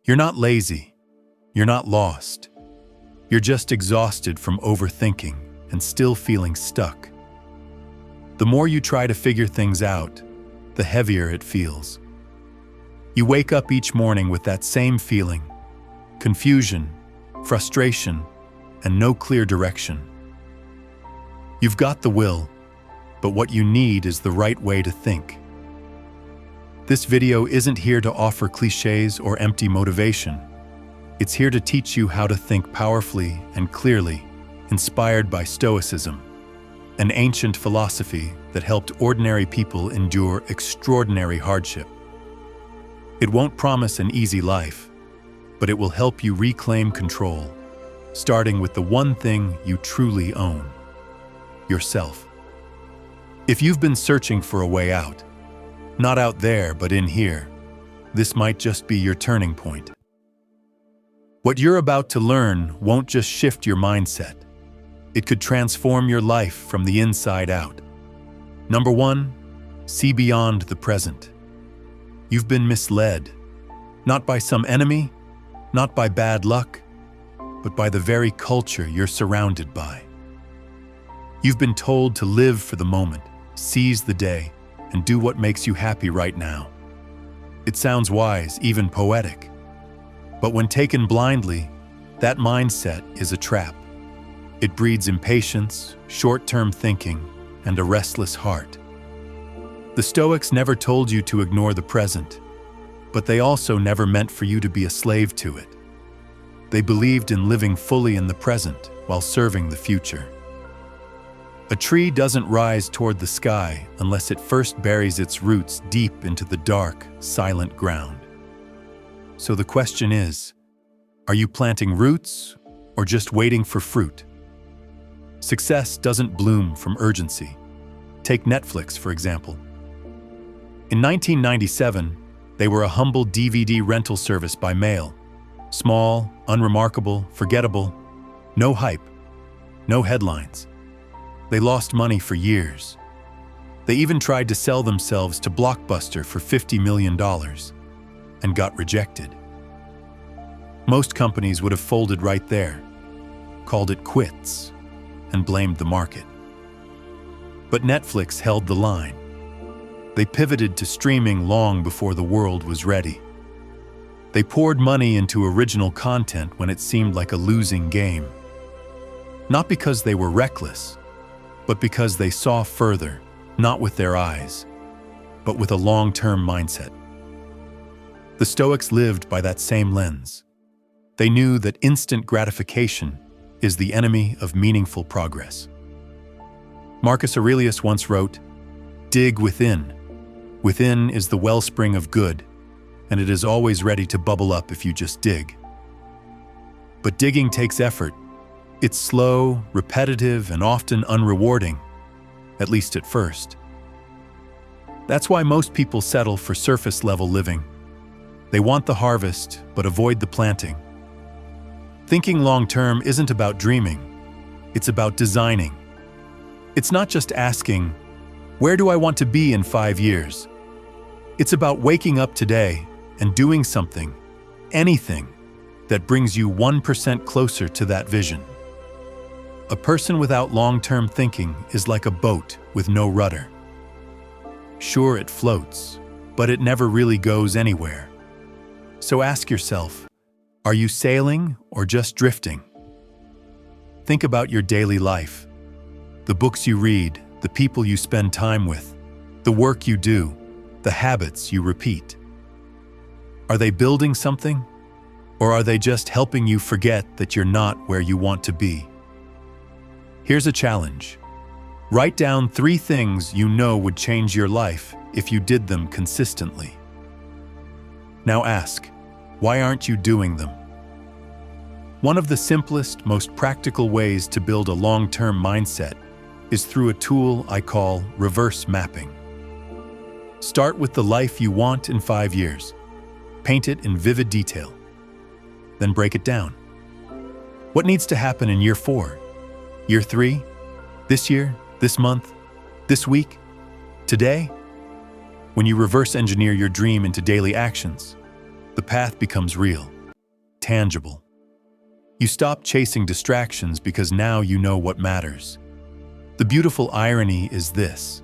You're not lazy. You're not lost. You're just exhausted from overthinking and still feeling stuck. The more you try to figure things out, the heavier it feels. You wake up each morning with that same feeling: confusion, frustration, and no clear direction. You've got the will, but what you need is the right way to think. This video isn't here to offer cliches or empty motivation. It's here to teach you how to think powerfully and clearly, inspired by Stoicism, an ancient philosophy that helped ordinary people endure extraordinary hardship. It won't promise an easy life, but it will help you reclaim control, starting with the one thing you truly own: yourself. If you've been searching for a way out, not out there but in here, this might just be your turning point. What you're about to learn won't just shift your mindset. It could transform your life from the inside out. Number 1, see beyond the present. You've been misled, not by some enemy, not by bad luck, but by the very culture you're surrounded by. You've been told to live for the moment, seize the day, and do what makes you happy right now. It sounds wise, even poetic. But when taken blindly, that mindset is a trap. It breeds impatience, short-term thinking, and a restless heart. The Stoics never told you to ignore the present, but they also never meant for you to be a slave to it. They believed in living fully in the present while serving the future. A tree doesn't rise toward the sky unless it first buries its roots deep into the dark, silent ground. So the question is, are you planting roots or just waiting for fruit? Success doesn't bloom from urgency. Take Netflix, for example. In 1997, they were a humble DVD rental service by mail. Small, unremarkable, forgettable, no hype, no headlines. They lost money for years. They even tried to sell themselves to Blockbuster for $50 million and got rejected. Most companies would have folded right there, called it quits, and blamed the market. But Netflix held the line. They pivoted to streaming long before the world was ready. They poured money into original content when it seemed like a losing game. Not because they were reckless, but because they saw further, not with their eyes, but with a long-term mindset. The Stoics lived by that same lens. They knew that instant gratification is the enemy of meaningful progress. Marcus Aurelius once wrote, "Dig within. Within is the wellspring of good, and it is always ready to bubble up if you just dig." But digging takes effort. It's slow, repetitive, and often unrewarding, at least at first. That's why most people settle for surface-level living. They want the harvest, but avoid the planting. Thinking long-term isn't about dreaming. It's about designing. It's not just asking, "Where do I want to be in 5 years?" It's about waking up today and doing something, anything, that brings you 1% closer to that vision. A person without long-term thinking is like a boat with no rudder. Sure, it floats, but it never really goes anywhere. So ask yourself, are you sailing or just drifting? Think about your daily life. The books you read, the people you spend time with, the work you do, the habits you repeat. Are they building something? Or are they just helping you forget that you're not where you want to be? Here's a challenge. Write down 3 things you know would change your life if you did them consistently. Now ask, why aren't you doing them? One of the simplest, most practical ways to build a long-term mindset is through a tool I call reverse mapping. Start with the life you want in 5 years. Paint it in vivid detail. Then break it down. What needs to happen in year 4? Year 3? This year? This month? This week? Today? When you reverse engineer your dream into daily actions, the path becomes real. tangible. You stop chasing distractions because now you know what matters. The beautiful irony is this: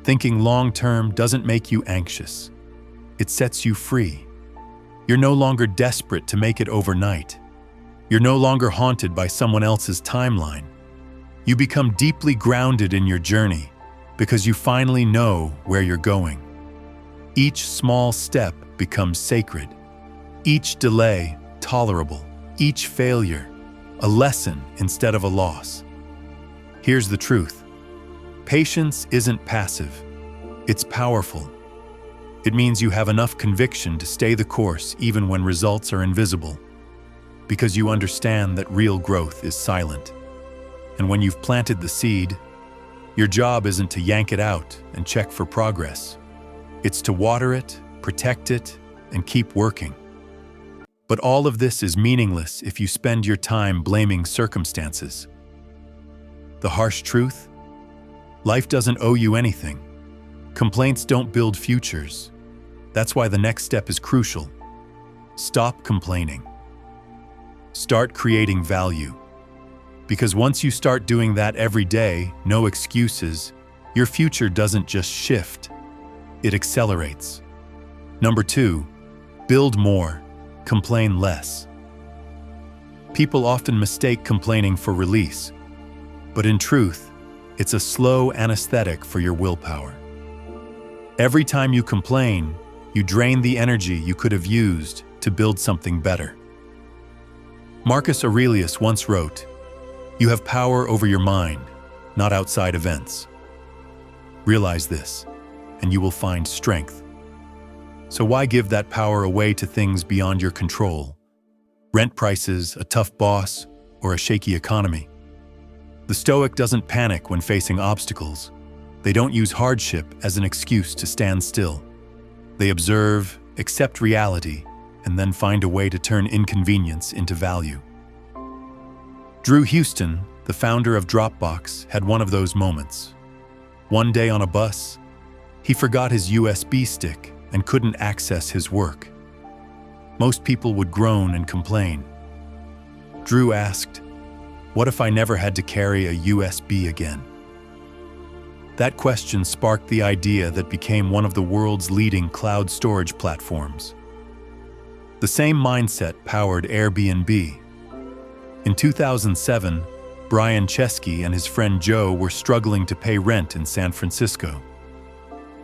thinking long-term doesn't make you anxious. It sets you free. You're no longer desperate to make it overnight. You're no longer haunted by someone else's timeline. You become deeply grounded in your journey because you finally know where you're going. Each small step becomes sacred. Each delay, tolerable. Each failure, a lesson instead of a loss. Here's the truth. Patience isn't passive. It's powerful. It means you have enough conviction to stay the course even when results are invisible, because you understand that real growth is silent. And when you've planted the seed, your job isn't to yank it out and check for progress. It's to water it, protect it, and keep working. But all of this is meaningless if you spend your time blaming circumstances. The harsh truth? Life doesn't owe you anything. Complaints don't build futures. That's why the next step is crucial. Stop complaining. Start creating value. Because once you start doing that every day, no excuses, your future doesn't just shift, it accelerates. Number 2, build more, complain less. People often mistake complaining for release, but in truth, it's a slow anesthetic for your willpower. Every time you complain, you drain the energy you could have used to build something better. Marcus Aurelius once wrote, "You have power over your mind, not outside events." Realize this, and you will find strength. So why give that power away to things beyond your control? Rent prices, a tough boss, or a shaky economy? The Stoic doesn't panic when facing obstacles. They don't use hardship as an excuse to stand still. They observe, accept reality, and then find a way to turn inconvenience into value. Drew Houston, the founder of Dropbox, had one of those moments. One day on a bus, he forgot his USB stick and couldn't access his work. Most people would groan and complain. Drew asked, "What if I never had to carry a USB again?" That question sparked the idea that became one of the world's leading cloud storage platforms. The same mindset powered Airbnb. In 2007, Brian Chesky and his friend Joe were struggling to pay rent in San Francisco.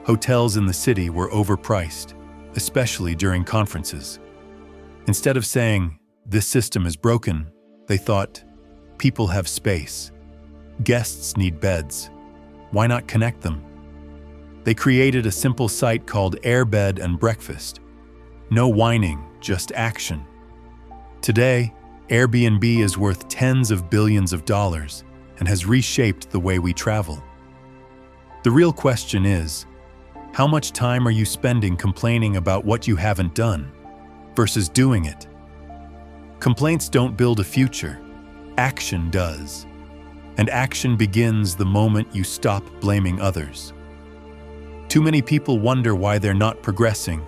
Hotels in the city were overpriced, especially during conferences. Instead of saying, "This system is broken," they thought, "People have space. Guests need beds. Why not connect them?" They created a simple site called Airbed and Breakfast. No whining, just action. Today, Airbnb is worth tens of billions of dollars and has reshaped the way we travel. The real question is, how much time are you spending complaining about what you haven't done versus doing it? Complaints don't build a future. Action does. And action begins the moment you stop blaming others. Too many people wonder why they're not progressing,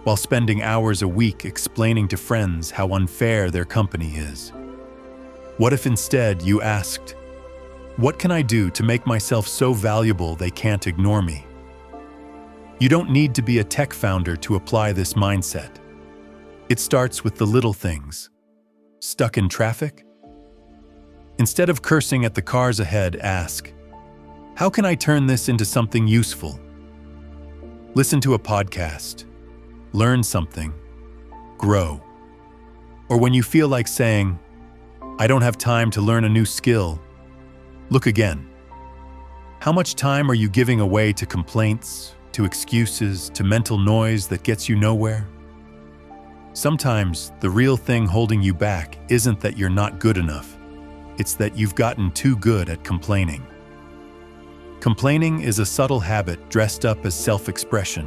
while spending hours a week explaining to friends how unfair their company is. What if instead you asked, "What can I do to make myself so valuable they can't ignore me?" You don't need to be a tech founder to apply this mindset. It starts with the little things. Stuck in traffic? Instead of cursing at the cars ahead, ask, "How can I turn this into something useful?" Listen to a podcast. Learn something. Grow. Or when you feel like saying, "I don't have time to learn a new skill," look again. How much time are you giving away to complaints, to excuses, to mental noise that gets you nowhere? Sometimes the real thing holding you back isn't that you're not good enough. It's that you've gotten too good at complaining. Complaining is a subtle habit dressed up as self-expression,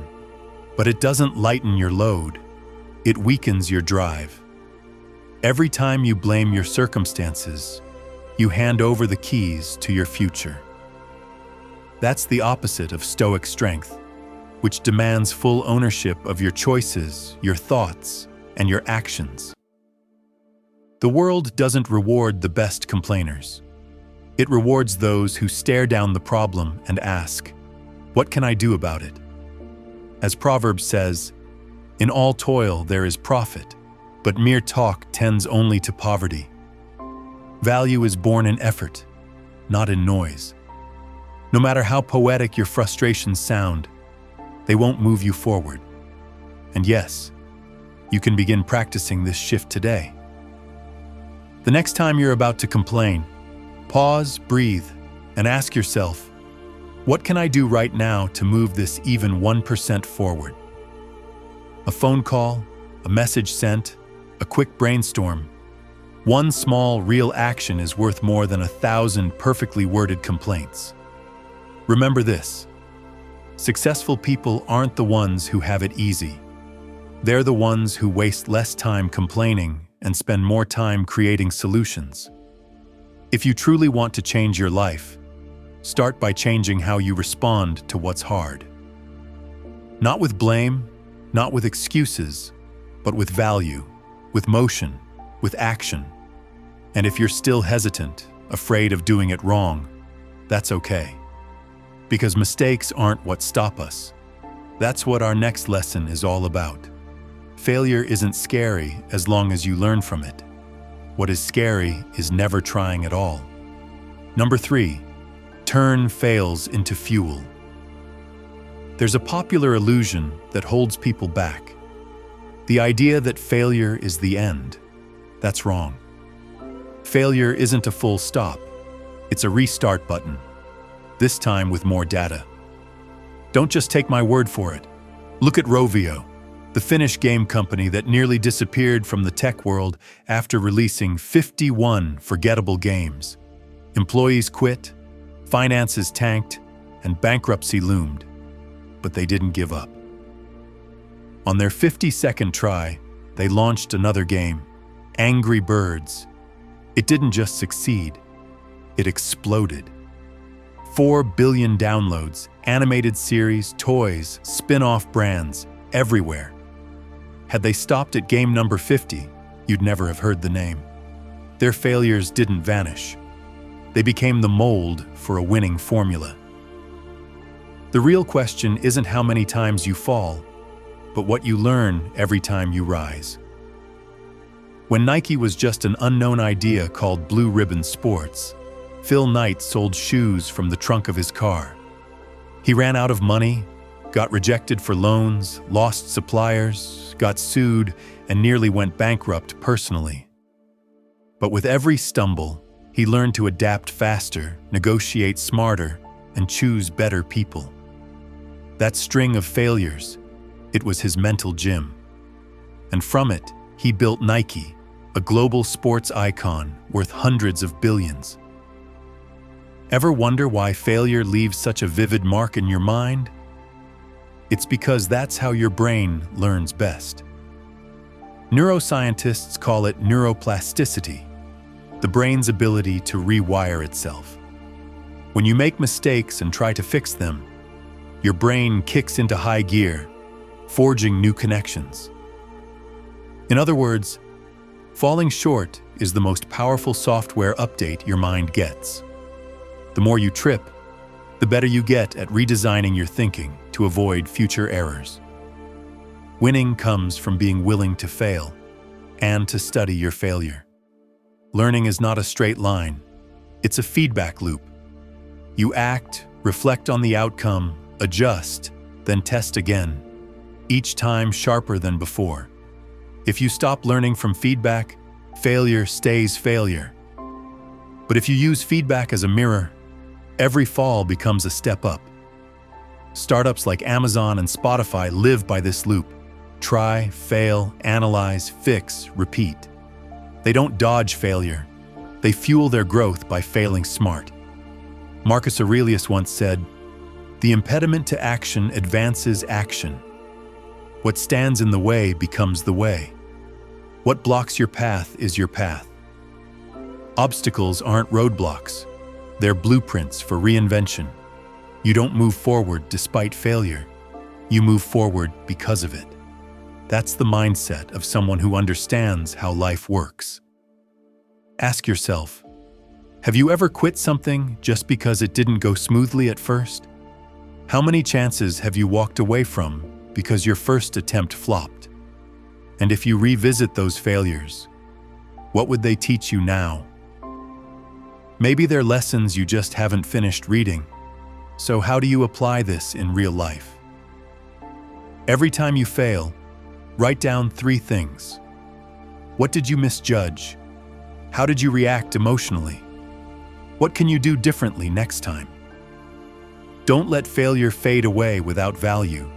but it doesn't lighten your load. It weakens your drive. Every time you blame your circumstances, you hand over the keys to your future. That's the opposite of Stoic strength, which demands full ownership of your choices, your thoughts, and your actions. The world doesn't reward the best complainers. It rewards those who stare down the problem and ask, "What can I do about it?" As Proverbs says, "In all toil there is profit, but mere talk tends only to poverty." Value is born in effort, not in noise. No matter how poetic your frustrations sound, they won't move you forward. And yes, you can begin practicing this shift today. The next time you're about to complain, pause, breathe, and ask yourself, what can I do right now to move this even 1% forward? A phone call, a message sent, a quick brainstorm. One small, real action is worth more than 1,000 perfectly worded complaints. Remember this: successful people aren't the ones who have it easy. They're the ones who waste less time complaining and spend more time creating solutions. If you truly want to change your life, start by changing how you respond to what's hard. Not with blame, not with excuses, but with value, with motion, with action. And if you're still hesitant, afraid of doing it wrong, that's okay. Because mistakes aren't what stop us. That's what our next lesson is all about. Failure isn't scary as long as you learn from it. What is scary is never trying at all. Number 3, turn fails into fuel. There's a popular illusion that holds people back. The idea that failure is the end. That's wrong. Failure isn't a full stop. It's a restart button, this time with more data. Don't just take my word for it. Look at Rovio, the Finnish game company that nearly disappeared from the tech world after releasing 51 forgettable games. Employees quit, finances tanked, and bankruptcy loomed. But they didn't give up. On their 52nd try, they launched another game, Angry Birds. It didn't just succeed, it exploded. 4 billion downloads, animated series, toys, spin-off brands, everywhere. Had they stopped at game number 50, you'd never have heard the name. Their failures didn't vanish. They became the mold for a winning formula. The real question isn't how many times you fall, but what you learn every time you rise. When Nike was just an unknown idea called Blue Ribbon Sports, Phil Knight sold shoes from the trunk of his car. He ran out of money, got rejected for loans, lost suppliers, got sued, and nearly went bankrupt personally. But with every stumble, he learned to adapt faster, negotiate smarter, and choose better people. That string of failures, it was his mental gym. And from it, he built Nike, a global sports icon worth hundreds of billions. Ever wonder why failure leaves such a vivid mark in your mind? It's because that's how your brain learns best. Neuroscientists call it neuroplasticity, the brain's ability to rewire itself. When you make mistakes and try to fix them, your brain kicks into high gear, forging new connections. In other words, falling short is the most powerful software update your mind gets. The more you trip, the better you get at redesigning your thinking to avoid future errors. Winning comes from being willing to fail and to study your failure. Learning is not a straight line. It's a feedback loop. You act, reflect on the outcome, adjust, then test again, each time sharper than before. If you stop learning from feedback, failure stays failure. But if you use feedback as a mirror, every fall becomes a step up. Startups like Amazon and Spotify live by this loop. Try, fail, analyze, fix, repeat. They don't dodge failure. They fuel their growth by failing smart. Marcus Aurelius once said, "The impediment to action advances action. What stands in the way becomes the way. What blocks your path is your path." Obstacles aren't roadblocks. They're blueprints for reinvention. You don't move forward despite failure. You move forward because of it. That's the mindset of someone who understands how life works. Ask yourself, have you ever quit something just because it didn't go smoothly at first? How many chances have you walked away from because your first attempt flopped? And if you revisit those failures, what would they teach you now? Maybe they're lessons you just haven't finished reading. So how do you apply this in real life? Every time you fail, write down 3 things. What did you misjudge? How did you react emotionally? What can you do differently next time? Don't let failure fade away without value.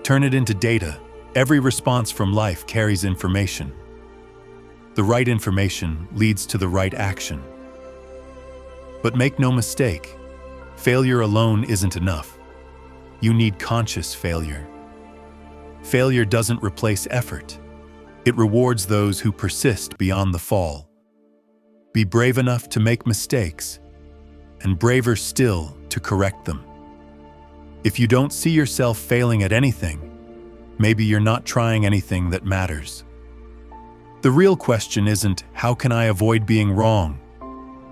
Turn it into data. Every response from life carries information. The right information leads to the right action. But make no mistake, failure alone isn't enough. You need conscious failure. Failure doesn't replace effort. It rewards those who persist beyond the fall. Be brave enough to make mistakes, and braver still to correct them. If you don't see yourself failing at anything, maybe you're not trying anything that matters. The real question isn't, how can I avoid being wrong?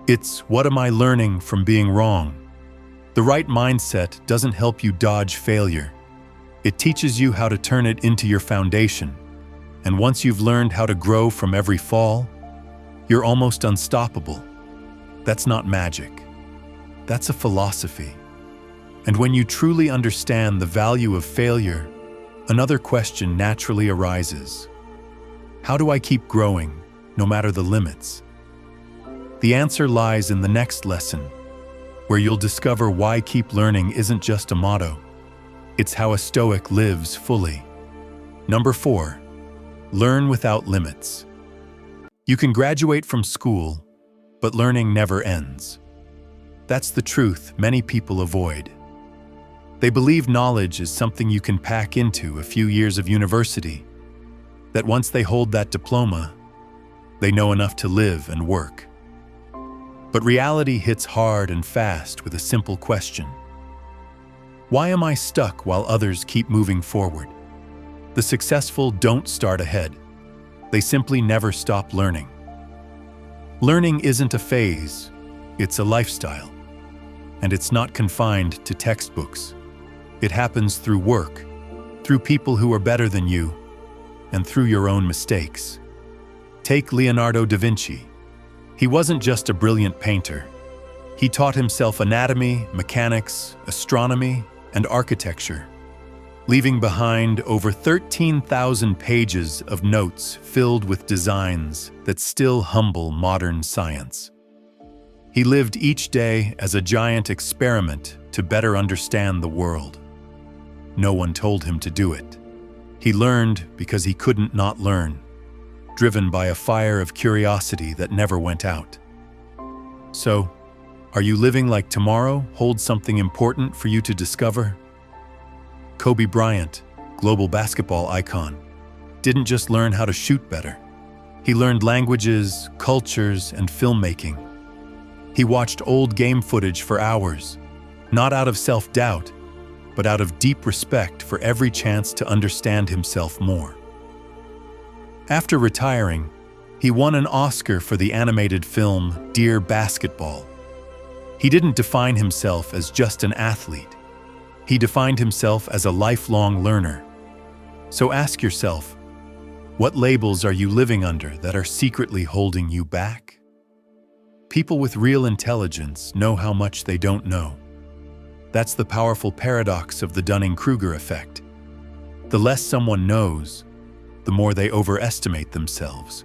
It's, what am I learning from being wrong? The right mindset doesn't help you dodge failure. It teaches you how to turn it into your foundation. And once you've learned how to grow from every fall, you're almost unstoppable. That's not magic. That's a philosophy. And when you truly understand the value of failure, another question naturally arises. How do I keep growing, no matter the limits? The answer lies in the next lesson, where you'll discover why keep learning isn't just a motto. It's how a Stoic lives fully. Number 4, learn without limits. You can graduate from school, but learning never ends. That's the truth many people avoid. They believe knowledge is something you can pack into a few years of university, that once they hold that diploma, they know enough to live and work. But reality hits hard and fast with a simple question. Why am I stuck while others keep moving forward? The successful don't start ahead. They simply never stop learning. Learning isn't a phase, it's a lifestyle. And it's not confined to textbooks. It happens through work, through people who are better than you, and through your own mistakes. Take Leonardo da Vinci. He wasn't just a brilliant painter. He taught himself anatomy, mechanics, astronomy, and architecture, leaving behind over 13,000 pages of notes filled with designs that still humble modern science. He lived each day as a giant experiment to better understand the world. No one told him to do it. He learned because he couldn't not learn, driven by a fire of curiosity that never went out. So, are you living like tomorrow holds something important for you to discover? Kobe Bryant, global basketball icon, didn't just learn how to shoot better. He learned languages, cultures, and filmmaking. He watched old game footage for hours, not out of self-doubt, but out of deep respect for every chance to understand himself more. After retiring, he won an Oscar for the animated film Dear Basketball. He didn't define himself as just an athlete. He defined himself as a lifelong learner. So ask yourself, what labels are you living under that are secretly holding you back? People with real intelligence know how much they don't know. That's the powerful paradox of the Dunning-Kruger effect. The less someone knows, the more they overestimate themselves.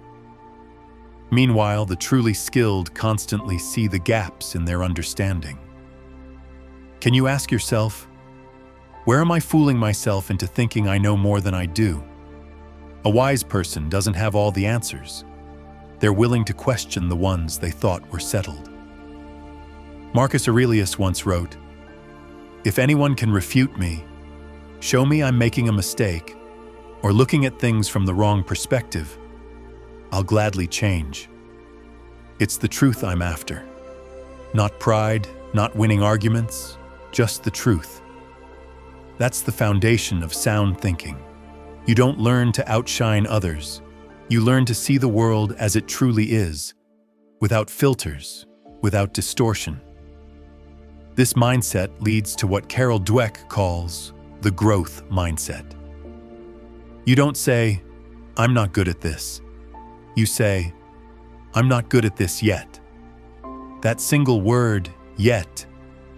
Meanwhile, the truly skilled constantly see the gaps in their understanding. Can you ask yourself, where am I fooling myself into thinking I know more than I do? A wise person doesn't have all the answers. They're willing to question the ones they thought were settled. Marcus Aurelius once wrote, "If anyone can refute me, show me I'm making a mistake, or looking at things from the wrong perspective, I'll gladly change." It's the truth I'm after. Not pride, not winning arguments, just the truth. That's the foundation of sound thinking. You don't learn to outshine others. You learn to see the world as it truly is. without filters, without distortion. This mindset leads to what Carol Dweck calls the growth mindset. You don't say, "I'm not good at this." You say, "I'm not good at this yet." That single word, "yet,"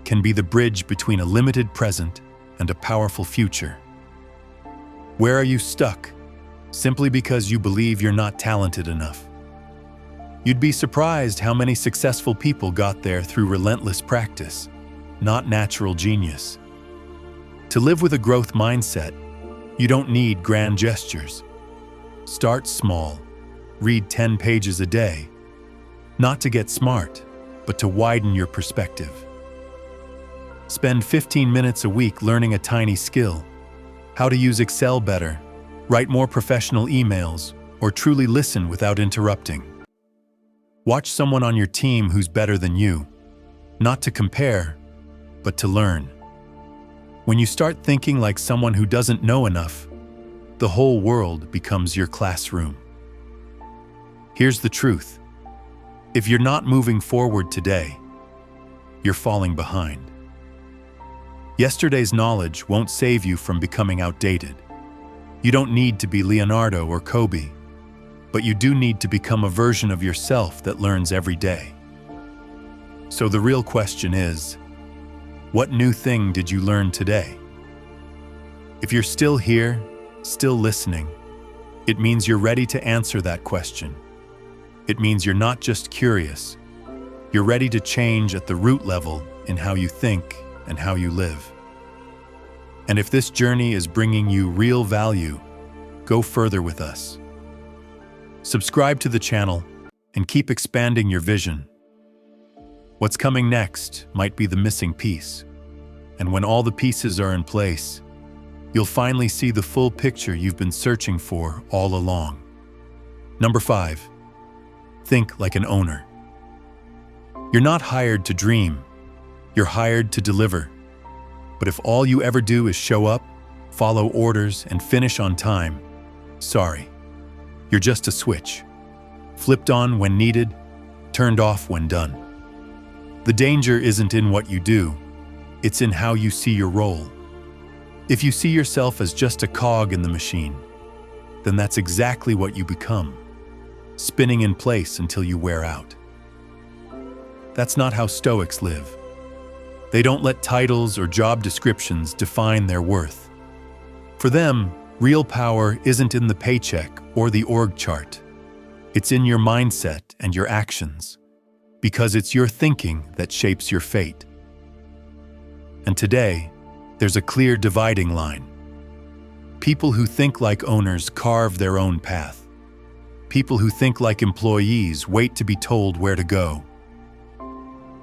can be the bridge between a limited present and a powerful future. Where are you stuck? Simply because you believe you're not talented enough. You'd be surprised how many successful people got there through relentless practice, not natural genius. To live with a growth mindset, you don't need grand gestures. Start small. Read 10 pages a day. Not to get smart, but to widen your perspective. Spend 15 minutes a week learning a tiny skill. How to use Excel better, write more professional emails, or truly listen without interrupting. Watch someone on your team who's better than you, not to compare, but to learn. When you start thinking like someone who doesn't know enough, the whole world becomes your classroom. Here's the truth. If you're not moving forward today, you're falling behind. Yesterday's knowledge won't save you from becoming outdated. You don't need to be Leonardo or Kobe, but you do need to become a version of yourself that learns every day. So the real question is, what new thing did you learn today? If you're still here, still listening, it means you're ready to answer that question. It means you're not just curious. You're ready to change at the root level in how you think and how you live. And if this journey is bringing you real value, go further with us. Subscribe to the channel and keep expanding your vision. What's coming next might be the missing piece. And when all the pieces are in place, you'll finally see the full picture you've been searching for all along. Number 5, think like an owner. You're not hired to dream, you're hired to deliver. But if all you ever do is show up, follow orders, and finish on time, sorry, you're just a switch. Flipped on when needed, turned off when done. The danger isn't in what you do, it's in how you see your role. If you see yourself as just a cog in the machine, then that's exactly what you become, spinning in place until you wear out. That's not how Stoics live. They don't let titles or job descriptions define their worth. For them, real power isn't in the paycheck or the org chart. It's in your mindset and your actions, because it's your thinking that shapes your fate. And today, there's a clear dividing line. People who think like owners carve their own path. People who think like employees wait to be told where to go.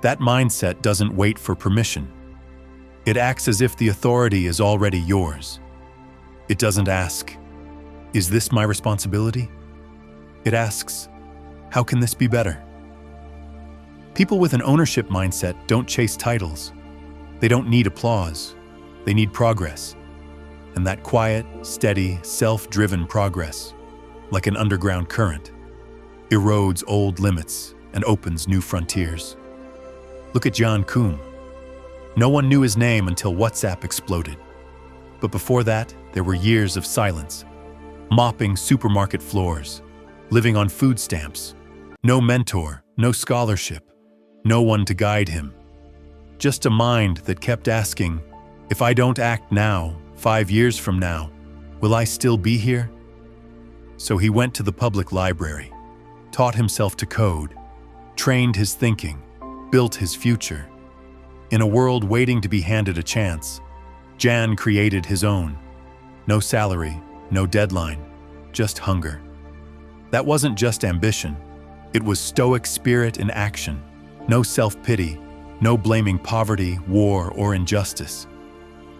That mindset doesn't wait for permission. It acts as if the authority is already yours. It doesn't ask, "Is this my responsibility?" It asks, "How can this be better?" People with an ownership mindset don't chase titles. They don't need applause. They need progress. And that quiet, steady, self-driven progress, like an underground current, erodes old limits and opens new frontiers. Look at John Kuhn. No one knew his name until WhatsApp exploded. But before that, there were years of silence, mopping supermarket floors, living on food stamps, no mentor, no scholarship, no one to guide him. Just a mind that kept asking, if I don't act now, 5 years from now, will I still be here? So he went to the public library, taught himself to code, trained his thinking, built his future. In a world waiting to be handed a chance, Jan created his own. No salary, no deadline, just hunger. That wasn't just ambition. It was Stoic spirit in action. No self-pity, no blaming poverty, war, or injustice.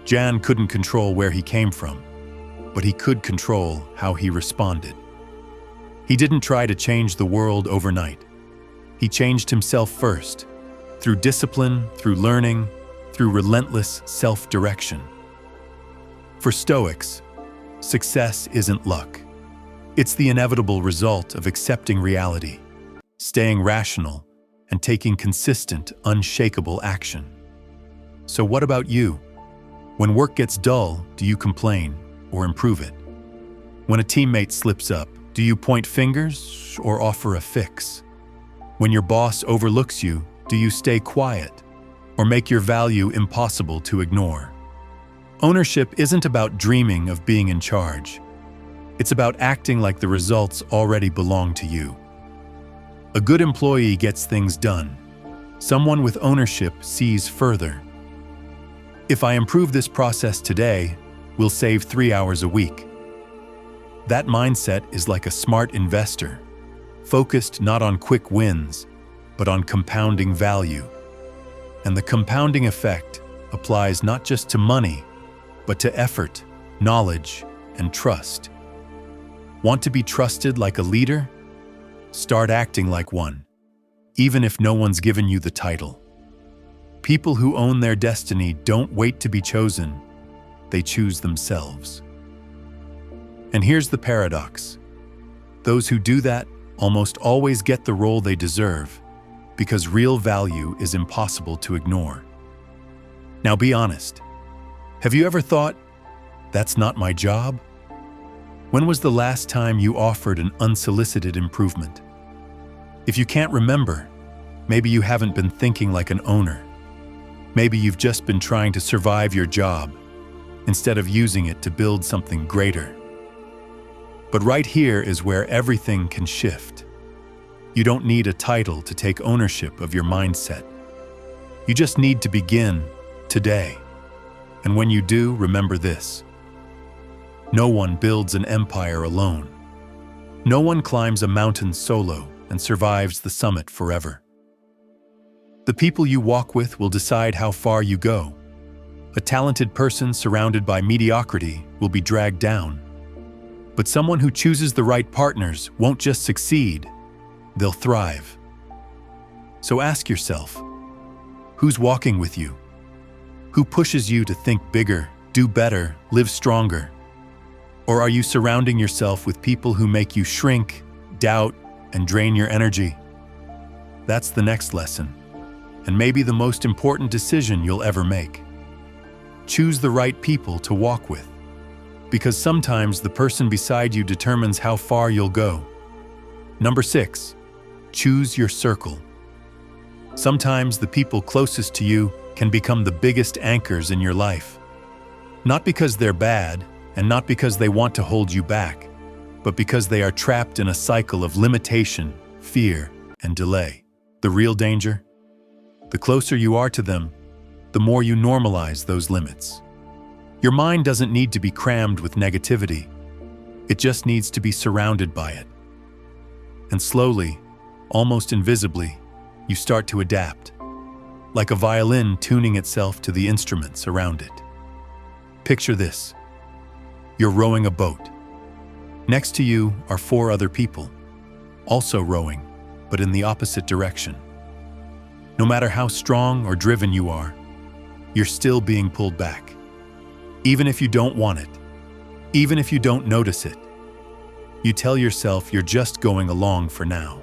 Jan couldn't control where he came from, but he could control how he responded. He didn't try to change the world overnight. He changed himself first, through discipline, through learning, through relentless self-direction. For Stoics, success isn't luck. It's the inevitable result of accepting reality, staying rational, and taking consistent, unshakable action. So what about you? When work gets dull, do you complain or improve it? When a teammate slips up, do you point fingers or offer a fix? When your boss overlooks you, do you stay quiet or make your value impossible to ignore? Ownership isn't about dreaming of being in charge. It's about acting like the results already belong to you. A good employee gets things done. Someone with ownership sees further. If I improve this process today, we'll save 3 hours a week. That mindset is like a smart investor, focused not on quick wins, but on compounding value. And the compounding effect applies not just to money, but to effort, knowledge, and trust. Want to be trusted like a leader? Start acting like one, even if no one's given you the title. People who own their destiny don't wait to be chosen, they choose themselves. And here's the paradox. Those who do that almost always get the role they deserve, because real value is impossible to ignore. Now be honest. Have you ever thought, that's not my job? When was the last time you offered an unsolicited improvement? If you can't remember, maybe you haven't been thinking like an owner. Maybe you've just been trying to survive your job instead of using it to build something greater. But right here is where everything can shift. You don't need a title to take ownership of your mindset. You just need to begin today. And when you do, remember this. No one builds an empire alone. No one climbs a mountain solo and survives the summit forever. The people you walk with will decide how far you go. A talented person surrounded by mediocrity will be dragged down. But someone who chooses the right partners won't just succeed, they'll thrive. So ask yourself, who's walking with you? Who pushes you to think bigger, do better, live stronger? Or are you surrounding yourself with people who make you shrink, doubt, and drain your energy? That's the next lesson, and maybe the most important decision you'll ever make. Choose the right people to walk with, because sometimes the person beside you determines how far you'll go. Number 6, choose your circle. Sometimes the people closest to you can become the biggest anchors in your life. Not because they're bad, and not because they want to hold you back, but because they are trapped in a cycle of limitation, fear, and delay. The real danger? The closer you are to them, the more you normalize those limits. Your mind doesn't need to be crammed with negativity. It just needs to be surrounded by it. And slowly, almost invisibly, you start to adapt, like a violin tuning itself to the instruments around it. Picture this. You're rowing a boat. Next to you are 4 other people, also rowing, but in the opposite direction. No matter how strong or driven you are, you're still being pulled back. Even if you don't want it, even if you don't notice it, you tell yourself you're just going along for now.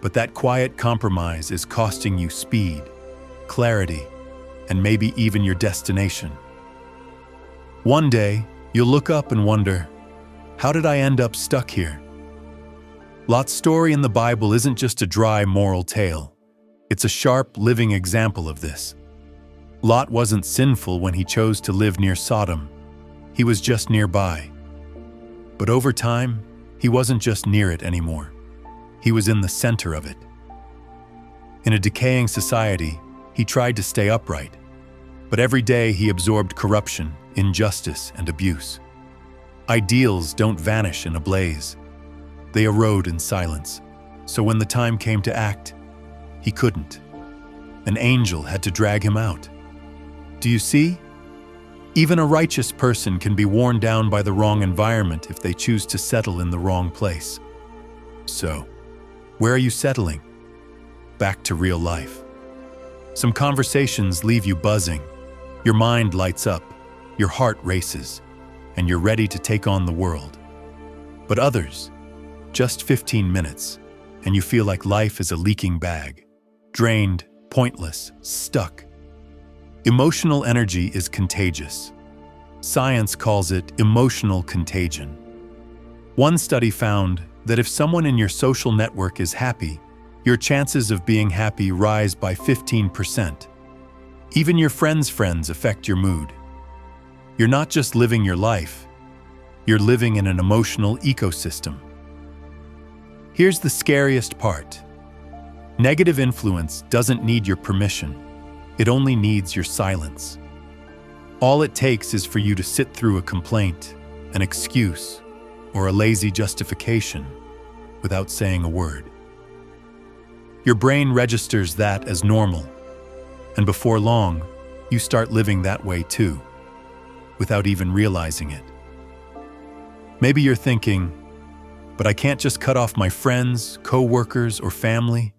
But that quiet compromise is costing you speed, clarity, and maybe even your destination. One day, you'll look up and wonder, how did I end up stuck here? Lot's story in the Bible isn't just a dry moral tale. It's a sharp, living example of this. Lot wasn't sinful when he chose to live near Sodom. He was just nearby. But over time, he wasn't just near it anymore. He was in the center of it. In a decaying society, he tried to stay upright. But every day he absorbed corruption, injustice, and abuse. Ideals don't vanish in a blaze. They erode in silence. So when the time came to act, he couldn't. An angel had to drag him out. Do you see? Even a righteous person can be worn down by the wrong environment if they choose to settle in the wrong place. So, where are you settling? Back to real life. Some conversations leave you buzzing. Your mind lights up, your heart races, and you're ready to take on the world. But others, just 15 minutes, and you feel like life is a leaking bag, drained, pointless, stuck. Emotional energy is contagious. Science calls it emotional contagion. One study found that if someone in your social network is happy, your chances of being happy rise by 15%. Even your friends' friends affect your mood. You're not just living your life, you're living in an emotional ecosystem. Here's the scariest part. Negative influence doesn't need your permission. It only needs your silence. All it takes is for you to sit through a complaint, an excuse, or a lazy justification without saying a word. Your brain registers that as normal, and before long, you start living that way too, without even realizing it. Maybe you're thinking, but I can't just cut off my friends, co-workers, or family.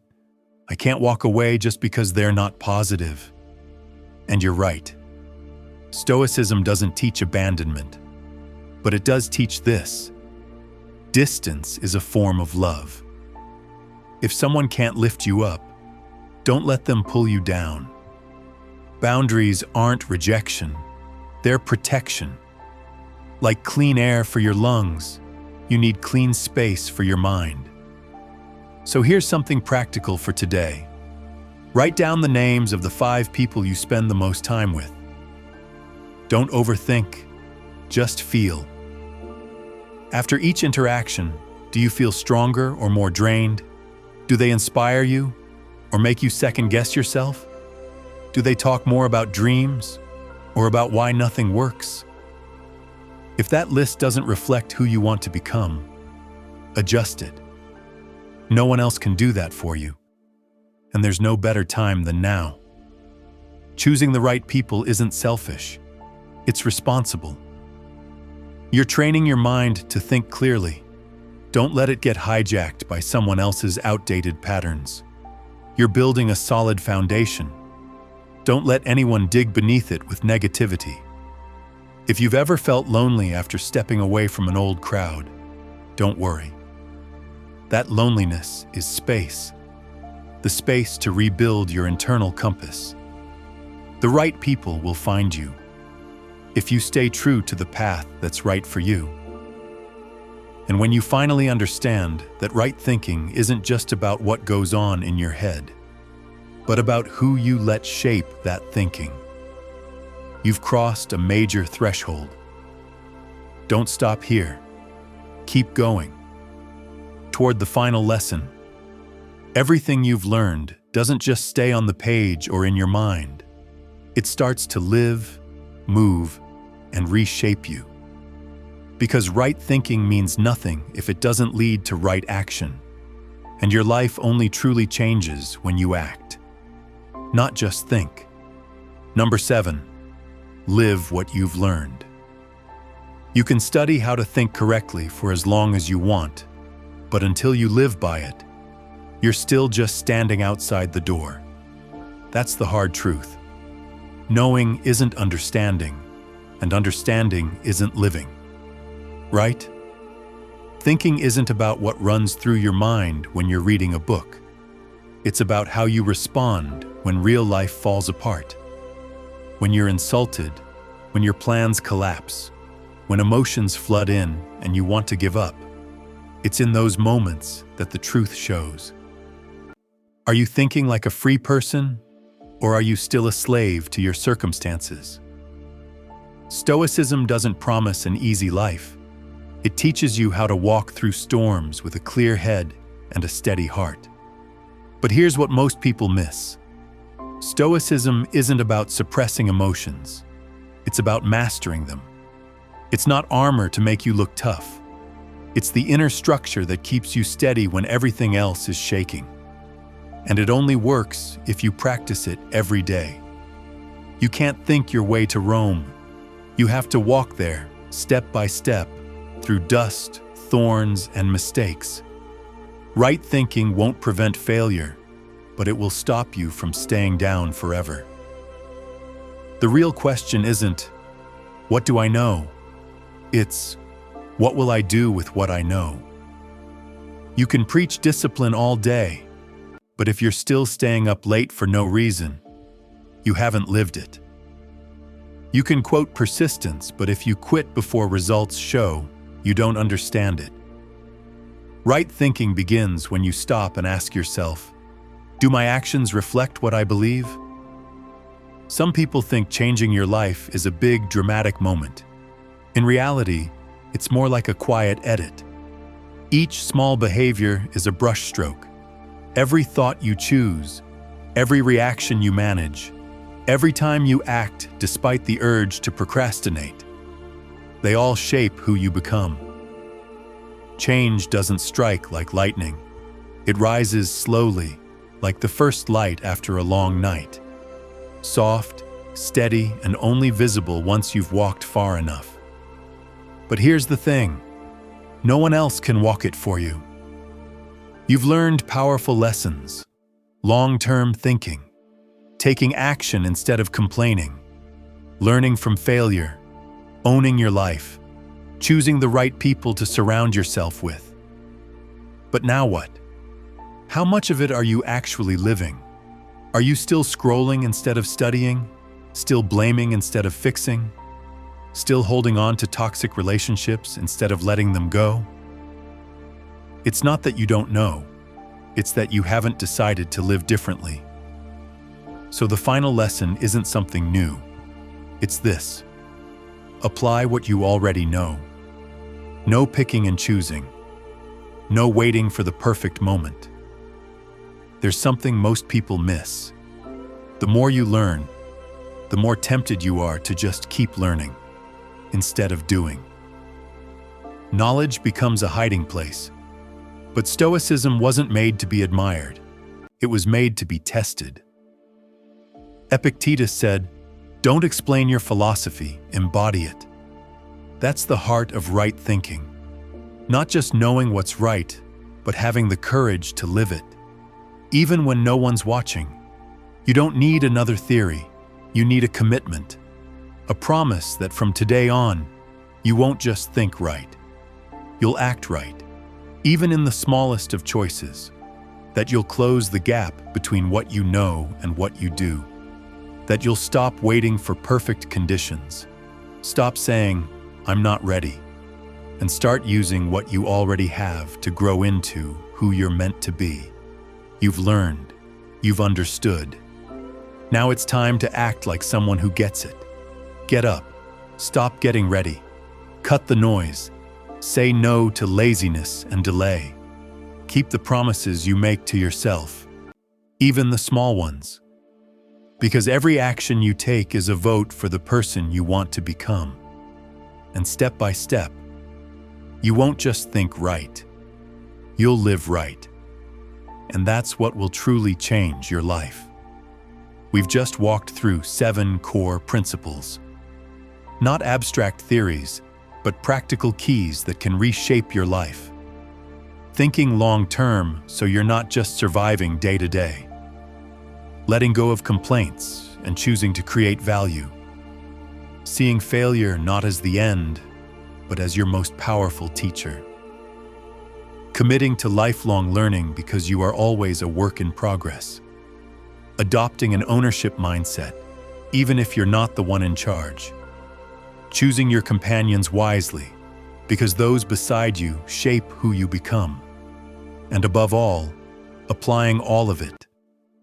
I can't walk away just because they're not positive. And you're right. Stoicism doesn't teach abandonment, but it does teach this. Distance is a form of love. If someone can't lift you up, don't let them pull you down. Boundaries aren't rejection, they're protection. Like clean air for your lungs, you need clean space for your mind. So here's something practical for today. Write down the names of the 5 people you spend the most time with. Don't overthink, just feel. After each interaction, do you feel stronger or more drained? Do they inspire you or make you second-guess yourself? Do they talk more about dreams or about why nothing works? If that list doesn't reflect who you want to become, adjust it. No one else can do that for you, and there's no better time than now. Choosing the right people isn't selfish. It's responsible. You're training your mind to think clearly. Don't let it get hijacked by someone else's outdated patterns. You're building a solid foundation. Don't let anyone dig beneath it with negativity. If you've ever felt lonely after stepping away from an old crowd, don't worry. That loneliness is space. The space to rebuild your internal compass. The right people will find you, if you stay true to the path that's right for you. And when you finally understand that right thinking isn't just about what goes on in your head, but about who you let shape that thinking, you've crossed a major threshold. Don't stop here. Keep going. Toward the final lesson. Everything you've learned doesn't just stay on the page or in your mind. It starts to live, move, and reshape you. Because right thinking means nothing if it doesn't lead to right action. And your life only truly changes when you act, not just think. Number 7, live what you've learned. You can study how to think correctly for as long as you want, but until you live by it, you're still just standing outside the door. That's the hard truth. Knowing isn't understanding, and understanding isn't living. Right? Thinking isn't about what runs through your mind when you're reading a book. It's about how you respond when real life falls apart. When you're insulted, when your plans collapse, when emotions flood in and you want to give up. It's in those moments that the truth shows. Are you thinking like a free person, or are you still a slave to your circumstances? Stoicism doesn't promise an easy life. It teaches you how to walk through storms with a clear head and a steady heart. But here's what most people miss. Stoicism isn't about suppressing emotions. It's about mastering them. It's not armor to make you look tough. It's the inner structure that keeps you steady when everything else is shaking. And it only works if you practice it every day. You can't think your way to Rome. You have to walk there, step by step, through dust, thorns, and mistakes. Right thinking won't prevent failure, but it will stop you from staying down forever. The real question isn't, what do I know? It's, what will I do with what I know? You can preach discipline all day, but if you're still staying up late for no reason, you haven't lived it. You can quote persistence, but if you quit before results show, you don't understand it. Right thinking begins when you stop and ask yourself, do my actions reflect what I believe? Some people think changing your life is a big, dramatic moment. In reality, it's more like a quiet edit. Each small behavior is a brushstroke. Every thought you choose, every reaction you manage, every time you act despite the urge to procrastinate, they all shape who you become. Change doesn't strike like lightning. It rises slowly, like the first light after a long night. Soft, steady, and only visible once you've walked far enough. But here's the thing. No one else can walk it for you. You've learned powerful lessons, long-term thinking, taking action instead of complaining, learning from failure, owning your life, choosing the right people to surround yourself with. But now what? How much of it are you actually living? Are you still scrolling instead of studying? Still blaming instead of fixing? Still holding on to toxic relationships instead of letting them go? It's not that you don't know. It's that you haven't decided to live differently. So the final lesson isn't something new. It's this. Apply what you already know. No picking and choosing. No waiting for the perfect moment. There's something most people miss. The more you learn, the more tempted you are to just keep learning instead of doing. Knowledge becomes a hiding place. But Stoicism wasn't made to be admired. It was made to be tested. Epictetus said, "Don't explain your philosophy, embody it." That's the heart of right thinking. Not just knowing what's right, but having the courage to live it. Even when no one's watching. You don't need another theory. You need a commitment. A promise that from today on, you won't just think right. You'll act right, even in the smallest of choices. That you'll close the gap between what you know and what you do. That you'll stop waiting for perfect conditions. Stop saying, "I'm not ready," and start using what you already have to grow into who you're meant to be. You've learned. You've understood. Now it's time to act like someone who gets it. Get up. Stop getting ready. Cut the noise. Say no to laziness and delay. Keep the promises you make to yourself, even the small ones. Because every action you take is a vote for the person you want to become. And step by step, you won't just think right. You'll live right. And that's what will truly change your life. We've just walked through 7 core principles. Not abstract theories, but practical keys that can reshape your life. Thinking long-term so you're not just surviving day to day. Letting go of complaints and choosing to create value. Seeing failure not as the end, but as your most powerful teacher. Committing to lifelong learning because you are always a work in progress. Adopting an ownership mindset, even if you're not the one in charge. Choosing your companions wisely, because those beside you shape who you become. And above all, applying all of it,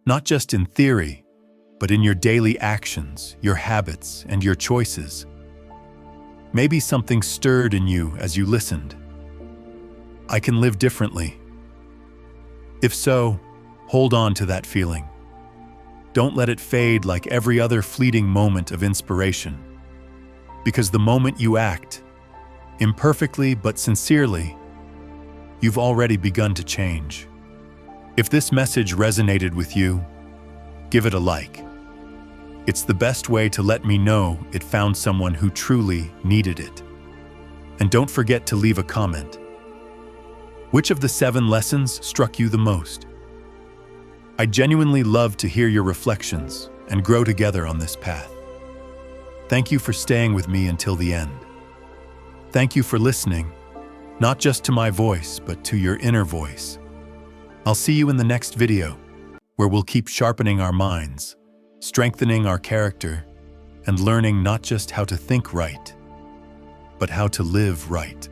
not just in theory, but in your daily actions, your habits, and your choices. Maybe something stirred in you as you listened. I can live differently. If so, hold on to that feeling. Don't let it fade like every other fleeting moment of inspiration. Because the moment you act, imperfectly but sincerely, you've already begun to change. If this message resonated with you, give it a like. It's the best way to let me know it found someone who truly needed it. And don't forget to leave a comment. Which of the 7 lessons struck you the most? I genuinely love to hear your reflections and grow together on this path. Thank you for staying with me until the end. Thank you for listening, not just to my voice, but to your inner voice. I'll see you in the next video, where we'll keep sharpening our minds, strengthening our character, and learning not just how to think right, but how to live right.